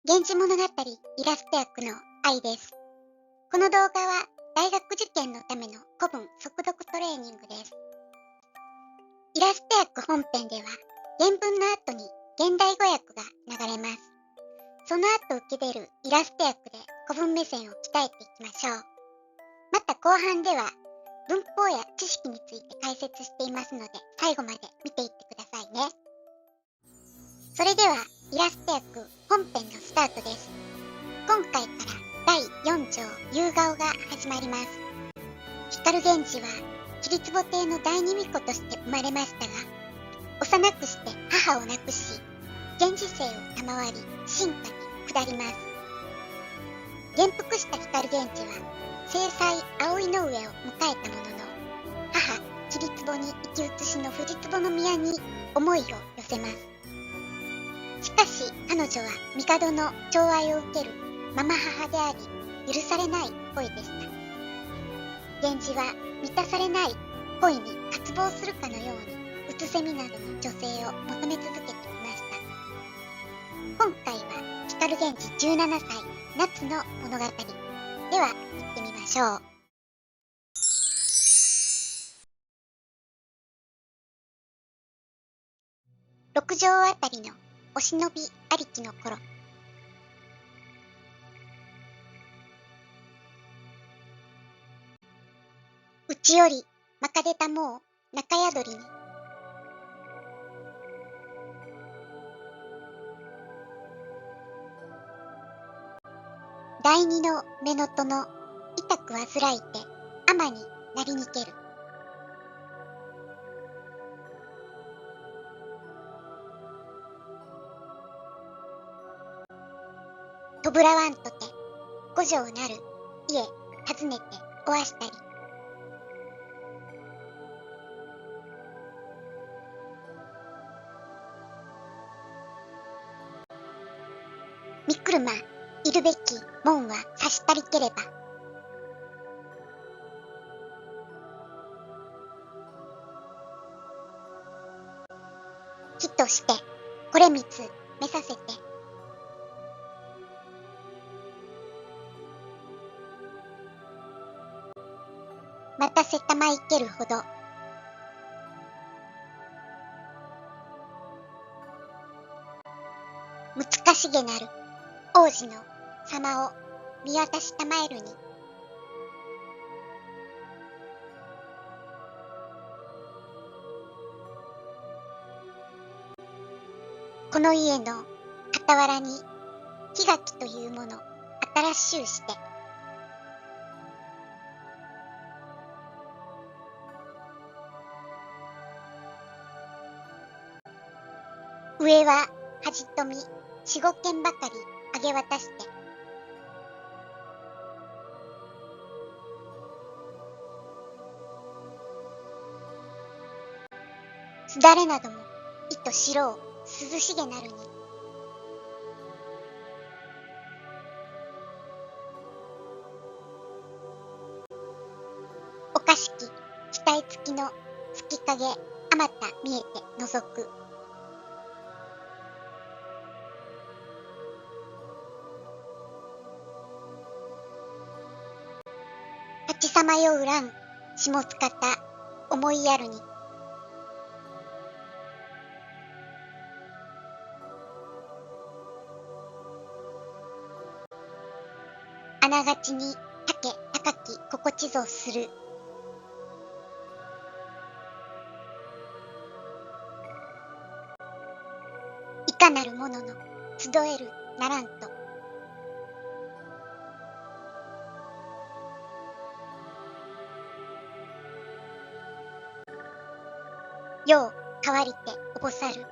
源氏物語イラスト役の愛です。この動画は大学受験のための古文速読トレーニングです。イラスト役本編では原文の後に現代語訳が流れます。その後受け出るイラスト訳で古文目線を鍛えていきましょう。また後半では文法や知識について解説していますので最後まで見ていってくださいね。それではイラスト役本編のスタートです。今回から第4章夕顔が始まります。光源氏は桐壺亭の第二巫女として生まれましたが、幼くして母を亡くし、源氏姓を賜り進化に下ります。元服した光源氏は正妻葵の上を迎えたものの、母桐壺に生き写しの藤壺宮に思いを寄せます。しかし彼女は帝の寵愛を受けるママ母であり許されない恋でした。源氏は満たされない恋に渇望するかのようにうつせみなどの女性を求め続けてきました。今回は光源氏17歳夏の物語では行ってみましょう。六条あたりのお忍びありきの頃、うちよりまかでたもう中宿りに、第二の乳母の痛く患いて尼になりにける。とぶらわんとて五条なる家訪ねておわしたり、み車いるべき門は差したりければ、きとしてこれみつめさせて、またせたまいけるほど、難しげなる王子の様を見渡したまえるに、この家の傍らに檜垣というもの新しゅうして、上は恥とみ四五軒ばかりあげ渡して、すだれなどもいと白う涼しげなるに、おかしき額付きの月影あまた見えて覗く。立ちさまようらん下つかた思いやるに、あながちに竹高き心地ぞする。いかなるものの集えるならんと、よう変わりておぼさる。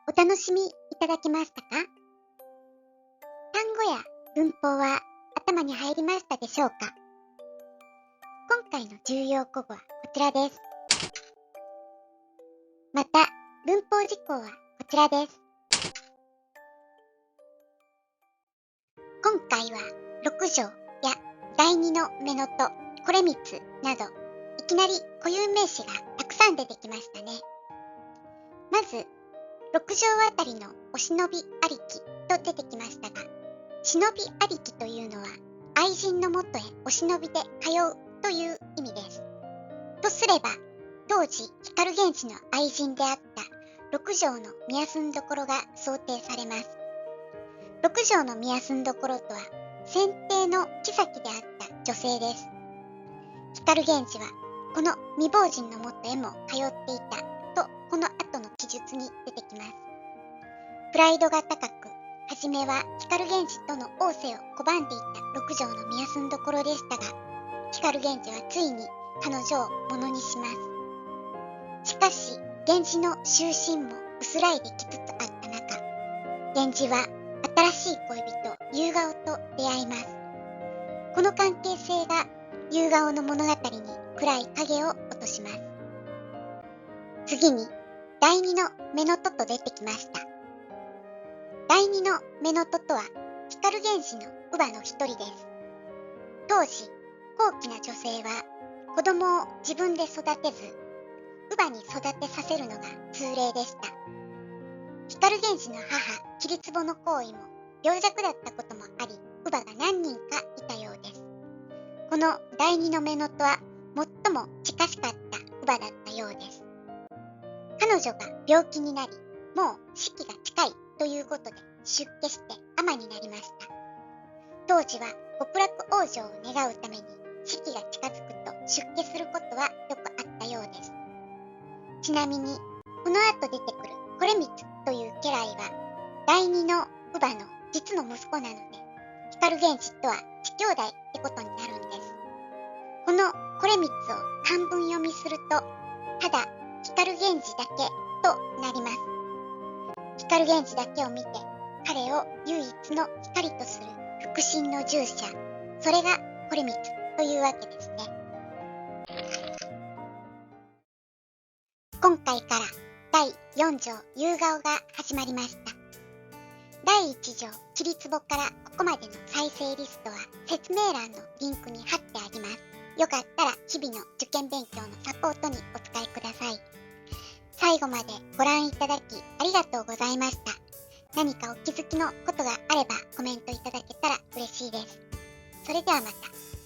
お楽しみいただけましたか？単語や文法は頭に入りましたでしょうか？今回の重要古語はこちらです。また文法事項はこちらです。今回は六条や第二の乳母、これみつなど、いきなり固有名詞がたくさん出てきましたね。まず、六条あたりのお忍びありきと出てきましたが、忍びありきというのは、愛人のもとへお忍びで通うという意味です。とすれば、当時、光源氏の愛人であった六条の宮住所が想定されます。六条の宮住所とは、先帝の妃であった女性です。光源氏は、この未亡人のもとへも通っていたと、この後の記述に出てきます。プライドが高く、はじめは光源氏との逢瀬を拒んでいた六条の宮住所でしたが、光源氏はついに彼女をものにします。しかし、源氏の終身も薄らいできつつあった中、源氏は新しい恋人、夕顔と出会います。この関係性が夕顔の物語に暗い影を落とします。次に、第二の乳母と出てきました。第二の乳母とは、光源氏の乳母の一人です。当時、高貴な女性は、子供を自分で育てず、乳母に育てさせるのが通例でした。光源氏の母、桐壺の行為も病弱だったこともあり、乳母が何人かいたようです。この第二の乳母は、最も近しかった乳母だったようです。彼女が病気になり、もう死期が近いということで出家して尼になりました。当時は極楽往生を願うために死期が近づくと出家することはよくあったようです。ちなみに、この後出てくるこれみつという家来は、第二の乳母の実の息子なので、光源氏とは父兄弟ってことになるんです。このこれみつを漢文読みすると、ただ光源氏だけとなります。光源氏だけを見て、彼を唯一の光とする腹心の従者、それがこれみつというわけですね。今回から第4条夕顔が始まりました。第1条桐壺からここまでの再生リストは説明欄のリンクに貼ってあります。よかったら日々の受験勉強のサポートにお使いください。最後までご覧いただきありがとうございました。何かお気づきのことがあればコメントいただけたら嬉しいです。それではまた。